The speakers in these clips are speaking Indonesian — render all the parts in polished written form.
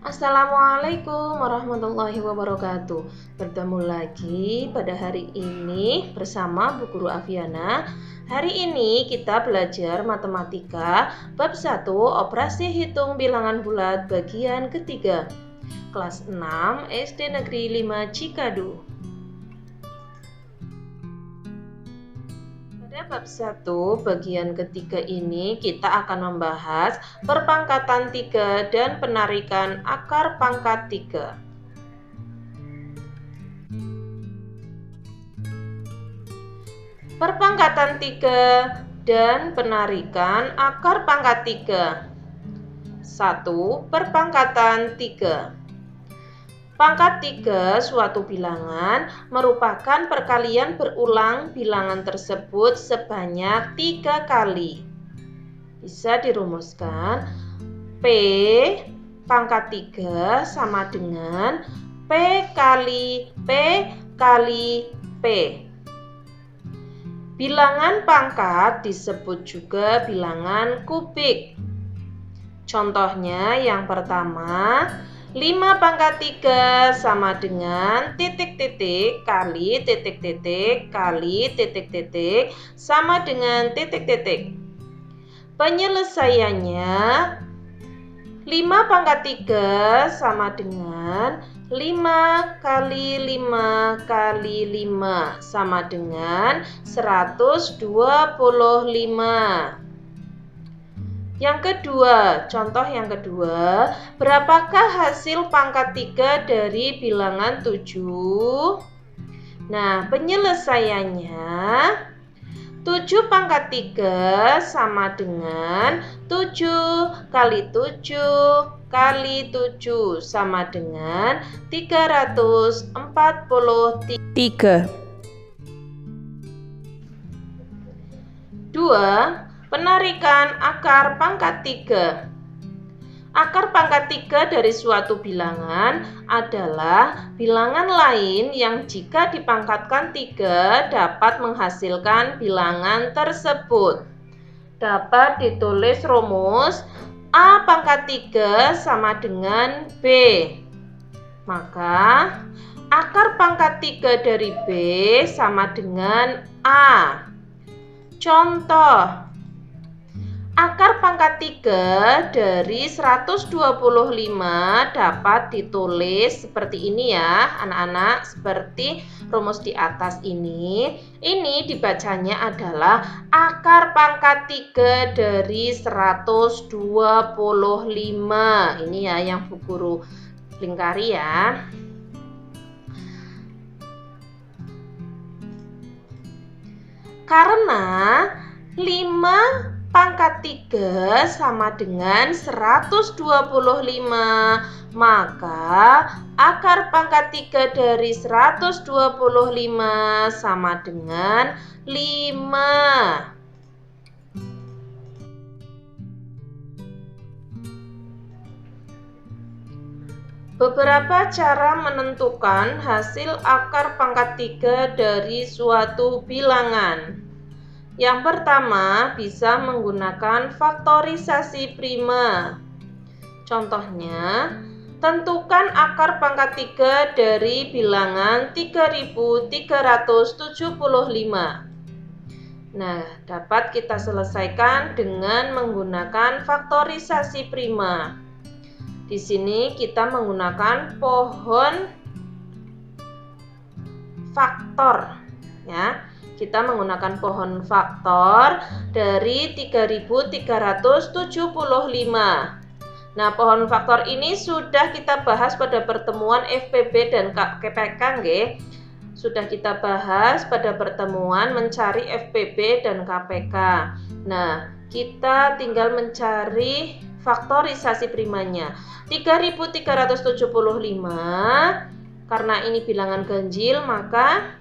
Assalamualaikum warahmatullahi wabarakatuh. Bertemu lagi pada hari ini bersama Bu Guru Aviana. Hari ini kita belajar matematika bab 1 operasi hitung bilangan bulat bagian ketiga. Kelas 6 SD Negeri 5 Cikadu. Pada bab 1 bagian ketiga ini kita akan membahas perpangkatan 3 dan penarikan akar pangkat 3. Perpangkatan 3 dan penarikan akar pangkat 3. 1. Perpangkatan 3. Pangkat 3 suatu bilangan merupakan perkalian berulang bilangan tersebut sebanyak 3 kali. Bisa dirumuskan P pangkat 3 sama dengan P kali P kali P. Bilangan pangkat disebut juga bilangan kubik. Contohnya yang pertama, 5 pangkat 3 sama dengan titik-titik kali titik-titik kali titik-titik sama dengan titik-titik. Penyelesaiannya 5 pangkat 3 sama dengan 5 kali 5 kali 5 sama dengan 125. Yang kedua, contoh yang kedua, berapakah hasil pangkat 3 dari bilangan 7? Nah, penyelesaiannya 7 pangkat 3 sama dengan 7 kali 7 kali 7 sama dengan 343. 2. Penarikan akar pangkat 3. Akar pangkat 3 dari suatu bilangan adalah bilangan lain yang jika dipangkatkan 3 dapat menghasilkan bilangan tersebut. Dapat ditulis rumus A pangkat 3 sama dengan B. Maka akar pangkat 3 dari B sama dengan A. Contoh, akar pangkat 3 dari 125 dapat ditulis seperti ini ya anak-anak, seperti rumus di atas ini. Ini dibacanya adalah akar pangkat 3 dari 125. Ini ya yang Bu Guru lingkari ya. Karena 5 pangkat 3 sama dengan 125, maka akar pangkat 3 dari 125 sama dengan 5. Beberapa cara menentukan hasil akar pangkat 3 dari suatu bilangan. Yang pertama, bisa menggunakan faktorisasi prima. Contohnya, tentukan akar pangkat 3 dari bilangan 3375. Nah, dapat kita selesaikan dengan menggunakan faktorisasi prima. Di sini kita menggunakan pohon faktor ya. Kita menggunakan pohon faktor dari 3375. Nah, pohon faktor ini sudah kita bahas pada pertemuan FPB dan KPK nggih. Sudah kita bahas pada pertemuan mencari FPB dan KPK. Nah, kita tinggal mencari faktorisasi primanya. 3375 karena ini bilangan ganjil maka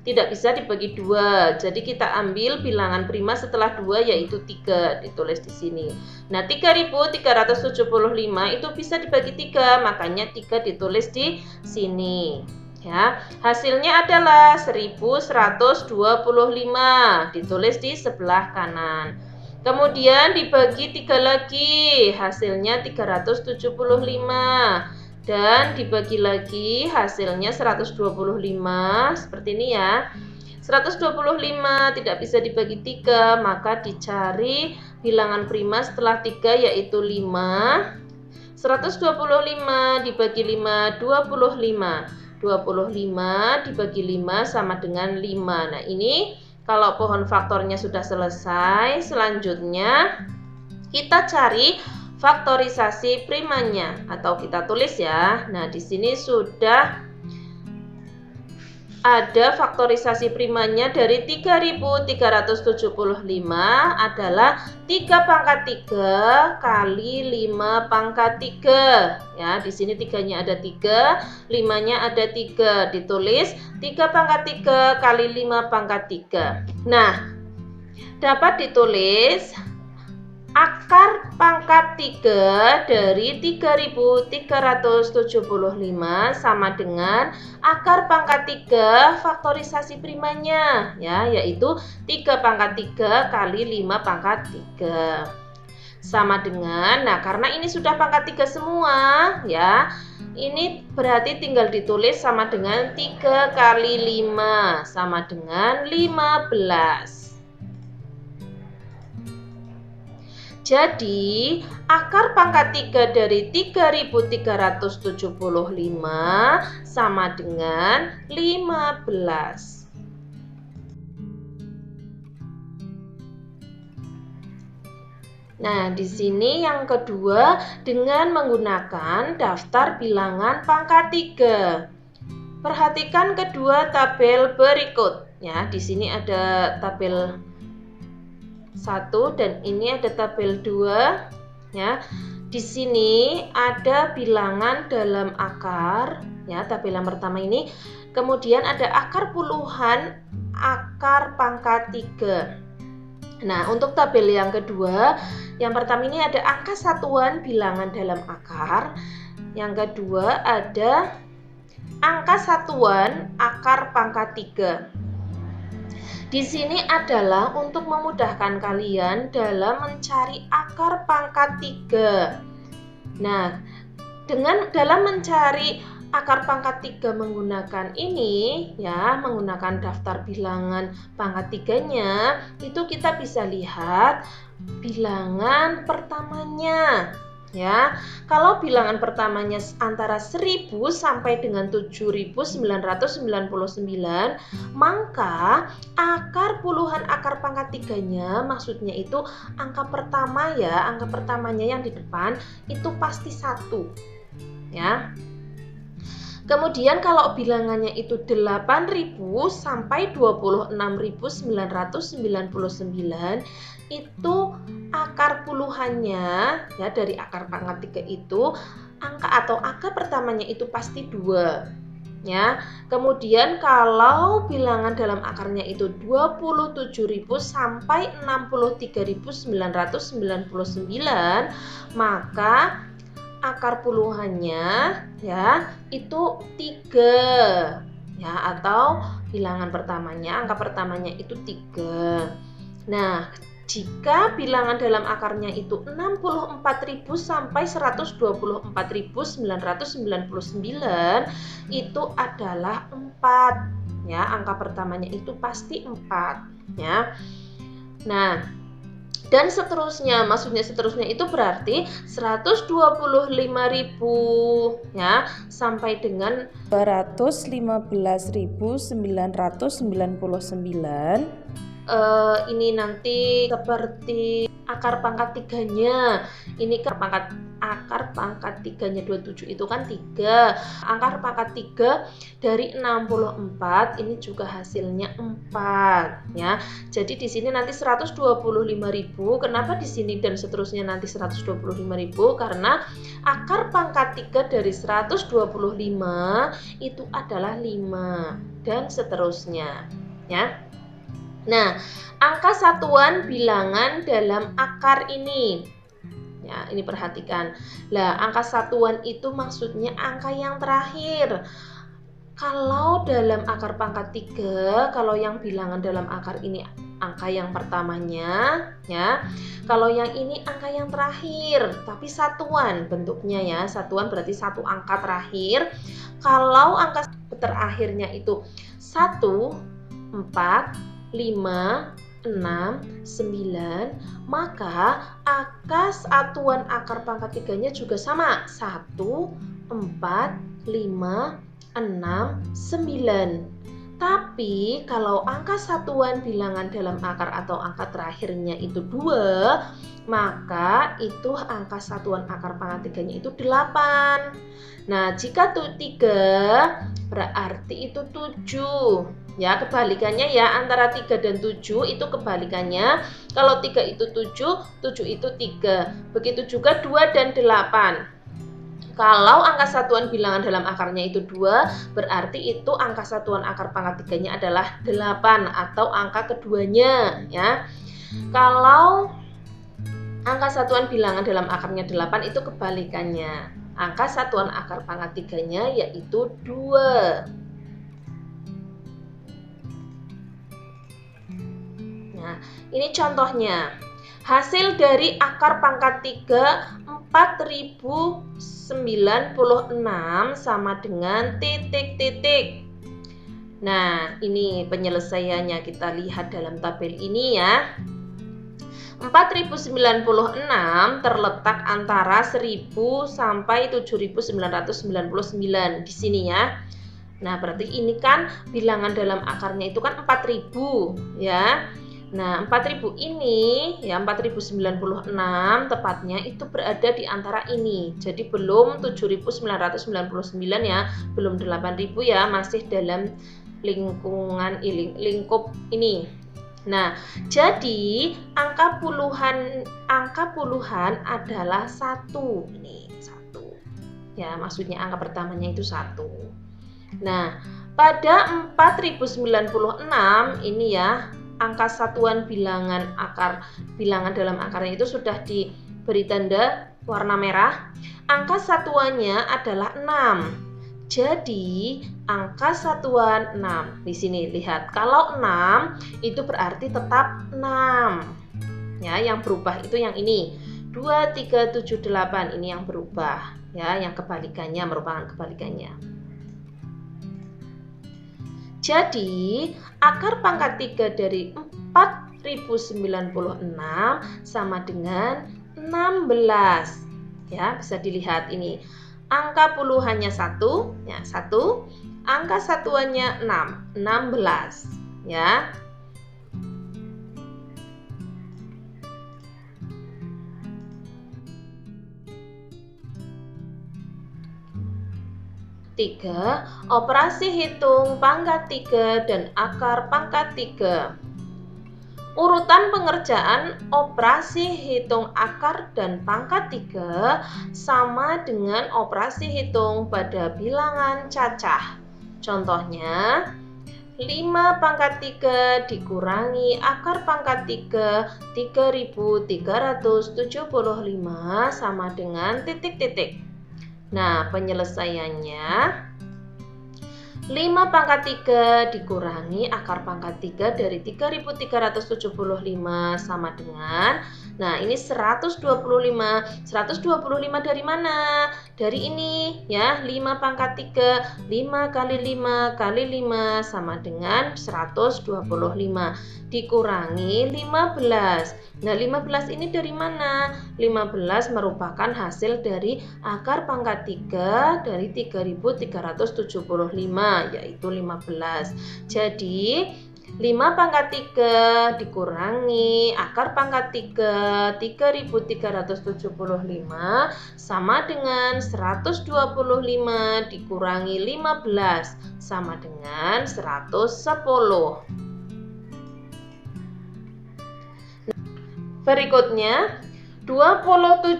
tidak bisa dibagi 2. Jadi kita ambil bilangan prima setelah 2 yaitu 3, ditulis di sini. Nah, 3375 itu bisa dibagi 3, makanya 3 ditulis di sini. Ya, hasilnya adalah 1125, ditulis di sebelah kanan. Kemudian dibagi 3 lagi, hasilnya 375. Dan dibagi lagi, hasilnya 125. Seperti ini ya. 125 tidak bisa dibagi 3, maka dicari bilangan prima setelah 3 yaitu 5. 125 dibagi 5, 25. 25 dibagi 5 sama dengan 5. Nah, ini kalau pohon faktornya sudah selesai, selanjutnya kita cari faktorisasi primanya atau kita tulis ya. Nah, di sini sudah ada faktorisasi primanya dari 3375 adalah 3 pangkat 3 kali 5 pangkat 3. Ya, di sini 3-nya ada 3, 5-nya ada 3. Ditulis 3 pangkat 3 kali 5 pangkat 3. Nah, dapat ditulis akar pangkat 3 dari 3375 sama dengan akar pangkat 3 faktorisasi primanya ya, yaitu 3 pangkat 3 kali 5 pangkat 3. Sama dengan, nah karena ini sudah pangkat 3 semua ya, ini berarti tinggal ditulis sama dengan 3 kali 5 sama dengan 15. Jadi, akar pangkat 3 dari 3375 sama dengan 15. Nah, di sini yang kedua dengan menggunakan daftar bilangan pangkat 3. Perhatikan kedua tabel berikut. Ya, di sini ada tabel 1 dan ini ada tabel 2 ya. Di sini ada bilangan dalam akar ya, tabel yang pertama ini. Kemudian ada akar puluhan, akar pangkat 3. Nah, untuk tabel yang kedua, yang pertama ini ada angka satuan bilangan dalam akar. Yang kedua ada angka satuan akar pangkat 3. Di sini adalah untuk memudahkan kalian dalam mencari akar pangkat 3. Nah, dalam mencari akar pangkat 3 menggunakan ini ya, menggunakan daftar bilangan pangkat 3-nya, itu kita bisa lihat bilangan pertamanya. Ya, kalau bilangan pertamanya antara 1000 sampai dengan 7999, maka akar puluhan akar pangkat 3-nya maksudnya itu angka pertama ya, angka pertamanya yang di depan itu pasti 1. Ya. Kemudian kalau bilangannya itu 8000 sampai 26999, itu akar puluhannya ya dari akar pangkat 3 itu angka pertamanya itu pasti 2 ya. Kemudian kalau bilangan dalam akarnya itu 27.000 sampai 63.999, maka akar puluhannya ya itu 3 ya, atau bilangan pertamanya, angka pertamanya itu 3. Nah, jika bilangan dalam akarnya itu 64.000 sampai 124.999, itu adalah 4 ya, angka pertamanya itu pasti 4 ya. Nah, dan seterusnya, maksudnya seterusnya itu berarti 125.000 ya sampai dengan 215.999. Ini nanti seperti akar pangkat 3-nya. Ini akar pangkat 3-nya 27 itu kan 3. Akar pangkat 3 dari 64 ini juga hasilnya 4 ya. Jadi di sini nanti 125.000. Kenapa di sini dan seterusnya nanti 125.000? Karena akar pangkat 3 dari 125 itu adalah 5 dan seterusnya ya. Nah, angka satuan bilangan dalam akar ini. Ya, ini perhatikan. Lah, angka satuan itu maksudnya angka yang terakhir. Kalau dalam akar pangkat 3, kalau yang bilangan dalam akar ini angka yang pertamanya ya. Kalau yang ini angka yang terakhir, tapi satuan bentuknya ya. Satuan berarti satu angka terakhir. Kalau angka terakhirnya itu 1, 4, 5, 6, 9, maka angka satuan akar pangkat tiganya juga sama. 1, 4, 5, 6, 9. Tapi kalau angka satuan bilangan dalam akar atau angka terakhirnya itu 2, maka itu angka satuan akar pangkat tiganya itu 8. Nah, jika 3 berarti itu 7. Ya, kebalikannya ya, antara 3 dan 7 itu kebalikannya. Kalau 3 itu 7, 7 itu 3. Begitu juga 2 dan 8. Kalau angka satuan bilangan dalam akarnya itu 2, berarti itu angka satuan akar pangkat tiganya adalah 8 atau angka keduanya ya. Kalau angka satuan bilangan dalam akarnya 8 itu kebalikannya. Angka satuan akar pangkat tiganya yaitu 2. Nah, ini contohnya. Hasil dari akar pangkat 3 4096 sama dengan titik-titik. Nah, ini penyelesaiannya kita lihat dalam tabel ini ya. 4096 terletak antara 1000 sampai 7999 di sini ya. Nah, berarti ini kan bilangan dalam akarnya itu kan 4000 ya. Nah, 4000 ini ya 4096 tepatnya itu berada di antara ini. Jadi belum 7999 ya, belum 8000 ya, masih dalam lingkungan lingkup ini. Nah, jadi angka puluhan adalah 1. Ini 1. Ya, maksudnya angka pertamanya itu 1. Nah, pada 4096 ini ya, angka satuan bilangan dalam akarnya itu sudah diberi tanda warna merah. Angka satuannya adalah 6. Jadi angka satuan 6. Di sini lihat, kalau 6 itu berarti tetap 6. Ya, yang berubah itu yang ini. 2, 3, 7, 8 ini yang berubah. Ya, yang kebalikannya merupakan kebalikannya. Jadi, akar pangkat 3 dari 4096 sama dengan 16. Ya, bisa dilihat ini. Angka puluhannya 1, ya 1. Angka satuannya 6, 16. Ya. Tiga, operasi hitung pangkat 3 dan akar pangkat 3. Urutan pengerjaan operasi hitung akar dan pangkat 3 sama dengan operasi hitung pada bilangan cacah. Contohnya, 5 pangkat 3 dikurangi akar pangkat 3 3375 sama dengan titik-titik. Nah, penyelesaiannya 5 pangkat 3 dikurangi akar pangkat 3 dari 3375 sama dengan, nah ini 125. 125 dari mana? Dari ini ya, 5 pangkat 3. 5 kali 5 kali 5 sama dengan 125. Dikurangi 15. Nah, 15 ini dari mana? 15 merupakan hasil dari akar pangkat 3 dari 3375, yaitu 15. Jadi 5 pangkat 3 dikurangi akar pangkat 3 3375 sama dengan 125 dikurangi 15 sama dengan 110. Berikutnya 27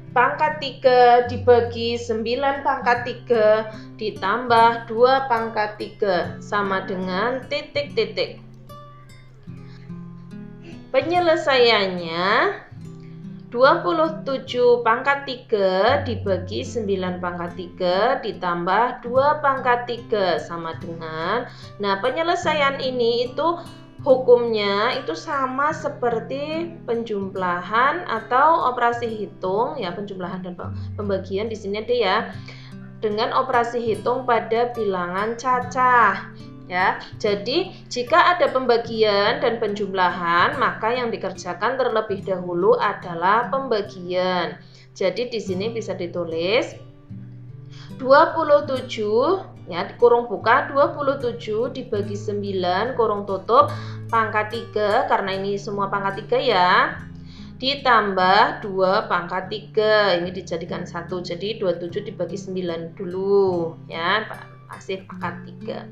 pangkat 3 dibagi 9 pangkat 3 ditambah 2 pangkat 3 sama dengan titik-titik. Penyelesaiannya 27 pangkat 3 dibagi 9 pangkat 3 ditambah 2 pangkat 3 sama dengan, nah penyelesaian ini itu hukumnya itu sama seperti penjumlahan atau operasi hitung ya, penjumlahan dan pembagian di sini ada ya, dengan operasi hitung pada bilangan cacah. Ya, jadi jika ada pembagian dan penjumlahan, maka yang dikerjakan terlebih dahulu adalah pembagian. Jadi di sini bisa ditulis 27 ya, kurung buka 27 dibagi 9 kurung tutup pangkat 3, karena ini semua pangkat 3 ya, ditambah 2 pangkat 3, ini dijadikan 1, jadi 27 dibagi 9 dulu ya, hasil pangkat 3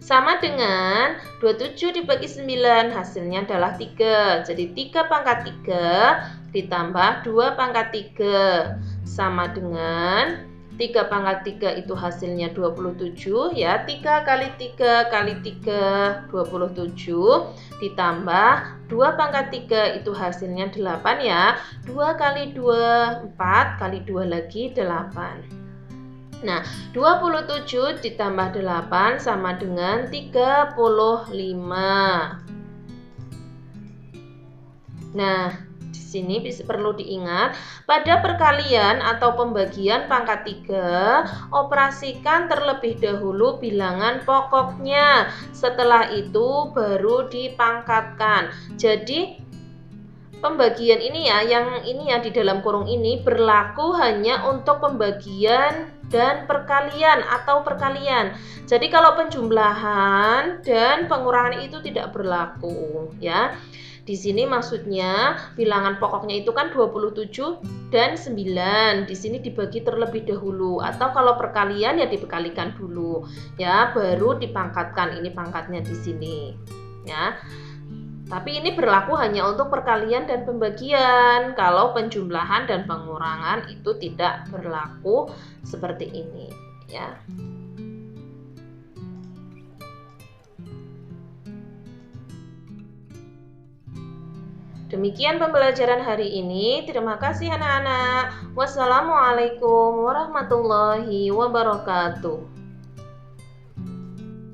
sama dengan 27 dibagi 9, hasilnya adalah 3, jadi 3 pangkat 3 ditambah 2 pangkat 3 sama dengan 3 pangkat 3 itu hasilnya 27 ya, 3 kali 3 kali 3 27 ditambah 2 pangkat 3 itu hasilnya 8 ya, 2 kali 2 4 kali 2 lagi 8. Nah, 27 ditambah 8 sama dengan 35. Nah, di sini perlu diingat, pada perkalian atau pembagian pangkat 3, operasikan terlebih dahulu bilangan pokoknya. Setelah itu baru dipangkatkan. Jadi pembagian ini ya, yang ini ya di dalam kurung ini berlaku hanya untuk pembagian dan perkalian atau perkalian. Jadi kalau penjumlahan dan pengurangan itu tidak berlaku ya. Di sini maksudnya bilangan pokoknya itu kan 27 dan 9. Di sini dibagi terlebih dahulu, atau kalau perkalian ya dikalikan dulu ya, baru dipangkatkan. Ini pangkatnya di sini ya. Tapi ini berlaku hanya untuk perkalian dan pembagian. Kalau penjumlahan dan pengurangan itu tidak berlaku seperti ini ya. Demikian pembelajaran hari ini. Terima kasih anak-anak. Wassalamualaikum warahmatullahi wabarakatuh.